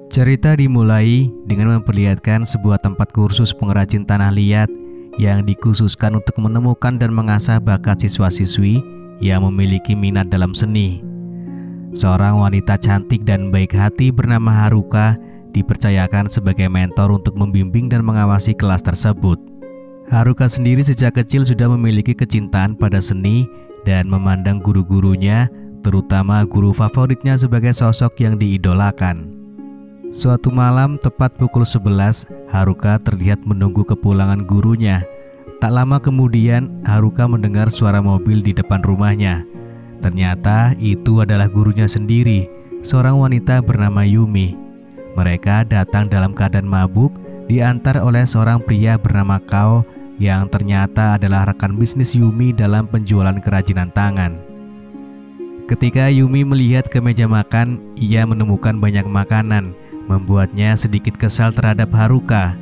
Cerita dimulai dengan memperlihatkan sebuah tempat kursus pengrajin tanah liat yang dikhususkan untuk menemukan dan mengasah bakat siswa-siswi yang memiliki minat dalam seni. Seorang wanita cantik dan baik hati bernama Haruka dipercayakan sebagai mentor untuk membimbing dan mengawasi kelas tersebut. Haruka sendiri sejak kecil sudah memiliki kecintaan pada seni dan memandang guru-gurunya, terutama guru favoritnya, sebagai sosok yang diidolakan. Suatu malam tepat pukul 11, Haruka terlihat menunggu kepulangan gurunya. Tak lama kemudian, Haruka mendengar suara mobil di depan rumahnya. Ternyata itu adalah gurunya sendiri, seorang wanita bernama Yumi. Mereka datang dalam keadaan mabuk, diantar oleh seorang pria bernama Kao yang ternyata adalah rekan bisnis Yumi dalam penjualan kerajinan tangan. Ketika Yumi melihat ke meja makan, ia menemukan banyak makanan, membuatnya sedikit kesal terhadap Haruka.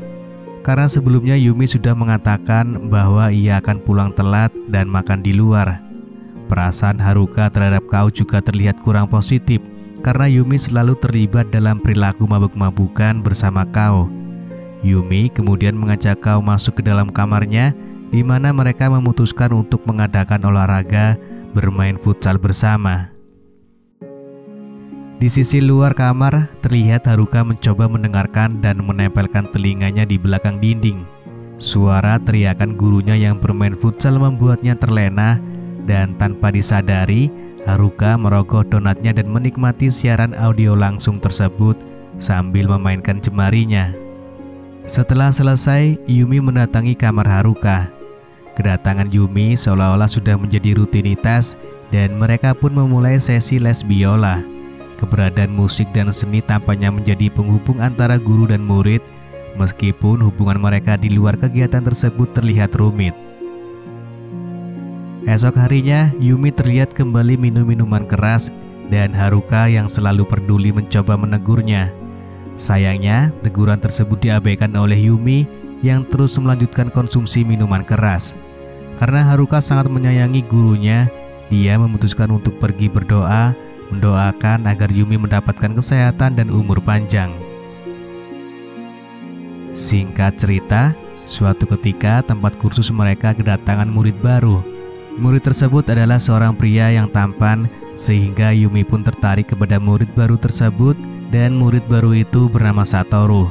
Karena sebelumnya Yumi sudah mengatakan bahwa ia akan pulang telat dan makan di luar. Perasaan Haruka terhadap Kao juga terlihat kurang positif karena Yumi selalu terlibat dalam perilaku mabuk-mabukan bersama Kao. Yumi kemudian mengajak Kao masuk ke dalam kamarnya, di mana mereka memutuskan untuk mengadakan olahraga bermain futsal bersama. Di sisi luar kamar, terlihat Haruka mencoba mendengarkan dan menempelkan telinganya di belakang dinding. Suara teriakan gurunya yang bermain futsal membuatnya terlena, dan tanpa disadari, Haruka merogoh donatnya dan menikmati siaran audio langsung tersebut sambil memainkan jemarinya. Setelah selesai, Yumi mendatangi kamar Haruka. Kedatangan Yumi seolah-olah sudah menjadi rutinitas, dan mereka pun memulai sesi les biola. Keberadaan musik dan seni tampaknya menjadi penghubung antara guru dan murid, meskipun hubungan mereka di luar kegiatan tersebut terlihat rumit. Esok harinya, Yumi terlihat kembali minum minuman keras dan Haruka yang selalu peduli mencoba menegurnya. Sayangnya, teguran tersebut diabaikan oleh Yumi yang terus melanjutkan konsumsi minuman keras. Karena Haruka sangat menyayangi gurunya, dia memutuskan untuk pergi berdoa, mendoakan agar Yumi mendapatkan kesehatan dan umur panjang. Singkat cerita, suatu ketika tempat kursus mereka kedatangan murid baru. Murid tersebut adalah seorang pria yang tampan, sehingga Yumi pun tertarik kepada murid baru tersebut, dan murid baru itu bernama Satoru.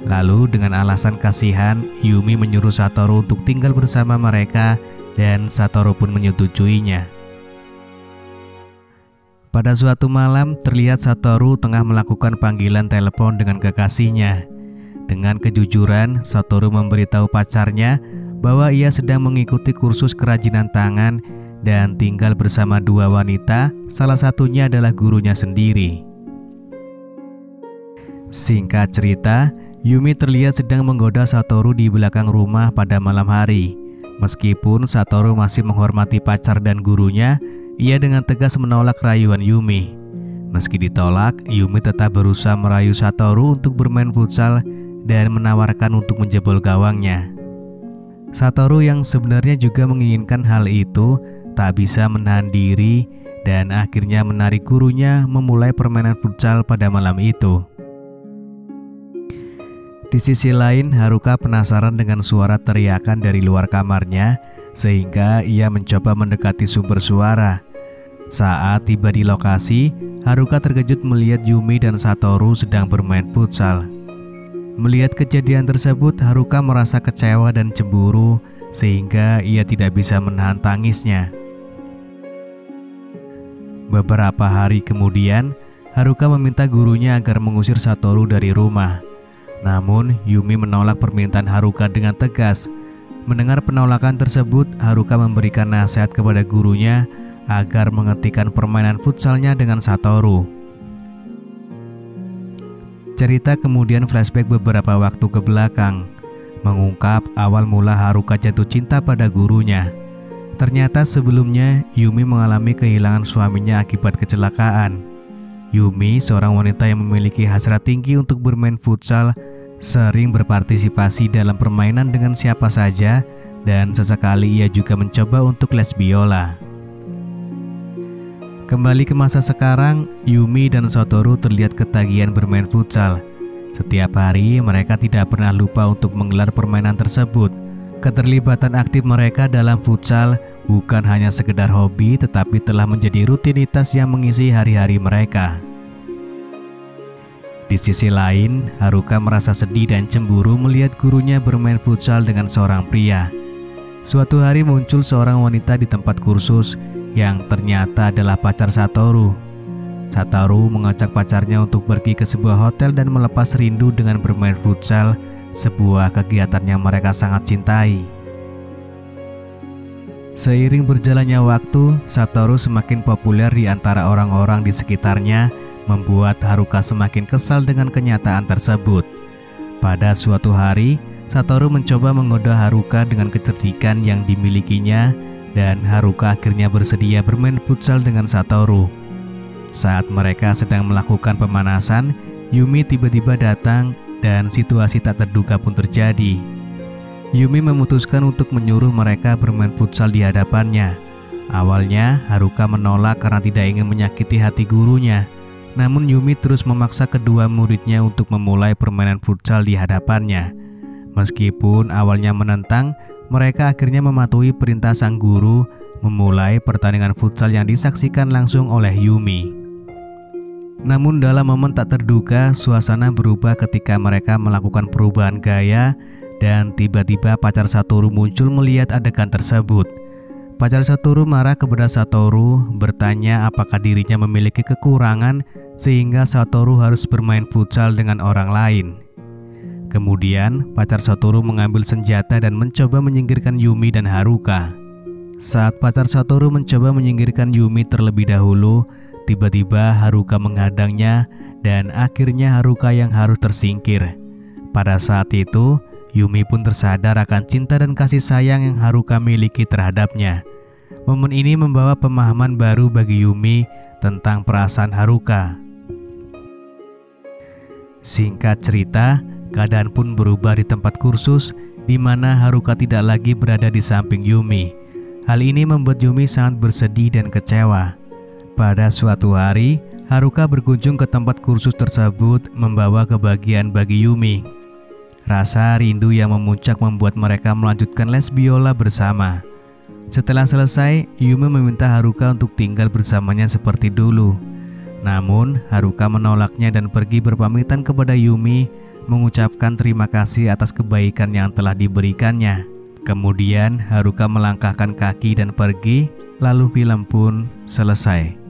Lalu dengan alasan kasihan, Yumi menyuruh Satoru untuk tinggal bersama mereka, dan Satoru pun menyetujuinya. Pada suatu malam, terlihat Satoru tengah melakukan panggilan telepon dengan kekasihnya. Dengan kejujuran, Satoru memberitahu pacarnya bahwa ia sedang mengikuti kursus kerajinan tangan dan tinggal bersama dua wanita, salah satunya adalah gurunya sendiri. Singkat cerita, Yumi terlihat sedang menggoda Satoru di belakang rumah pada malam hari. Meskipun Satoru masih menghormati pacar dan gurunya, ia dengan tegas menolak rayuan Yumi. Meski ditolak, Yumi tetap berusaha merayu Satoru untuk bermain futsal dan menawarkan untuk menjebol gawangnya. Satoru yang sebenarnya juga menginginkan hal itu tak bisa menahan diri dan akhirnya menarik gurunya memulai permainan futsal pada malam itu. Di sisi lain, Haruka penasaran dengan suara teriakan dari luar kamarnya, sehingga ia mencoba mendekati sumber suara. Saat tiba di lokasi, Haruka terkejut melihat Yumi dan Satoru sedang bermain futsal. Melihat kejadian tersebut, Haruka merasa kecewa dan cemburu, sehingga ia tidak bisa menahan tangisnya. Beberapa hari kemudian, Haruka meminta gurunya agar mengusir Satoru dari rumah. Namun, Yumi menolak permintaan Haruka dengan tegas. Mendengar penolakan tersebut, Haruka memberikan nasihat kepada gurunya agar menghentikan permainan futsalnya dengan Satoru. Cerita kemudian flashback beberapa waktu ke belakang, mengungkap awal mula Haruka jatuh cinta pada gurunya. Ternyata sebelumnya Yumi mengalami kehilangan suaminya akibat kecelakaan. Yumi, seorang wanita yang memiliki hasrat tinggi untuk bermain futsal, sering berpartisipasi dalam permainan dengan siapa saja, dan sesekali ia juga mencoba untuk les biola. Kembali ke masa sekarang, Yumi dan Satoru terlihat ketagihan bermain futsal. Setiap hari mereka tidak pernah lupa untuk menggelar permainan tersebut. Keterlibatan aktif mereka dalam futsal bukan hanya sekedar hobi, tetapi telah menjadi rutinitas yang mengisi hari-hari mereka. Di sisi lain, Haruka merasa sedih dan cemburu melihat gurunya bermain futsal dengan seorang pria. Suatu hari muncul seorang wanita di tempat kursus yang ternyata adalah pacar Satoru. Satoru mengajak pacarnya untuk pergi ke sebuah hotel dan melepas rindu dengan bermain futsal, sebuah kegiatan yang mereka sangat cintai. Seiring berjalannya waktu, Satoru semakin populer di antara orang-orang di sekitarnya, membuat Haruka semakin kesal dengan kenyataan tersebut. Pada suatu hari, Satoru mencoba menggoda Haruka dengan kecerdikan yang dimilikinya, dan Haruka akhirnya bersedia bermain futsal dengan Satoru. Saat mereka sedang melakukan pemanasan, Yumi tiba-tiba datang dan situasi tak terduga pun terjadi. Yumi memutuskan untuk menyuruh mereka bermain futsal di hadapannya. Awalnya Haruka menolak karena tidak ingin menyakiti hati gurunya. Namun Yumi terus memaksa kedua muridnya untuk memulai permainan futsal di hadapannya. Meskipun awalnya menentang, mereka akhirnya mematuhi perintah sang guru, memulai pertandingan futsal yang disaksikan langsung oleh Yumi. Namun dalam momen tak terduga, suasana berubah ketika mereka melakukan perubahan gaya, dan tiba-tiba pacar Satoru muncul melihat adegan tersebut. Pacar Satoru marah kepada Satoru, bertanya apakah dirinya memiliki kekurangan sehingga Satoru harus bermain futsal dengan orang lain. Kemudian pacar Satoru mengambil senjata dan mencoba menyingkirkan Yumi dan Haruka. Saat pacar Satoru mencoba menyingkirkan Yumi terlebih dahulu, tiba-tiba Haruka menghadangnya dan akhirnya Haruka yang harus tersingkir. Pada saat itu, Yumi pun tersadar akan cinta dan kasih sayang yang Haruka miliki terhadapnya. Momen ini membawa pemahaman baru bagi Yumi tentang perasaan Haruka. Singkat cerita, keadaan pun berubah di tempat kursus, di mana Haruka tidak lagi berada di samping Yumi. Hal ini membuat Yumi sangat bersedih dan kecewa. Pada suatu hari, Haruka berkunjung ke tempat kursus tersebut membawa kebahagiaan bagi Yumi. Rasa rindu yang memuncak membuat mereka melanjutkan les biola bersama. Setelah selesai, Yumi meminta Haruka untuk tinggal bersamanya seperti dulu. Namun, Haruka menolaknya dan pergi berpamitan kepada Yumi, mengucapkan terima kasih atas kebaikan yang telah diberikannya. Kemudian Haruka melangkahkan kaki dan pergi, lalu film pun selesai.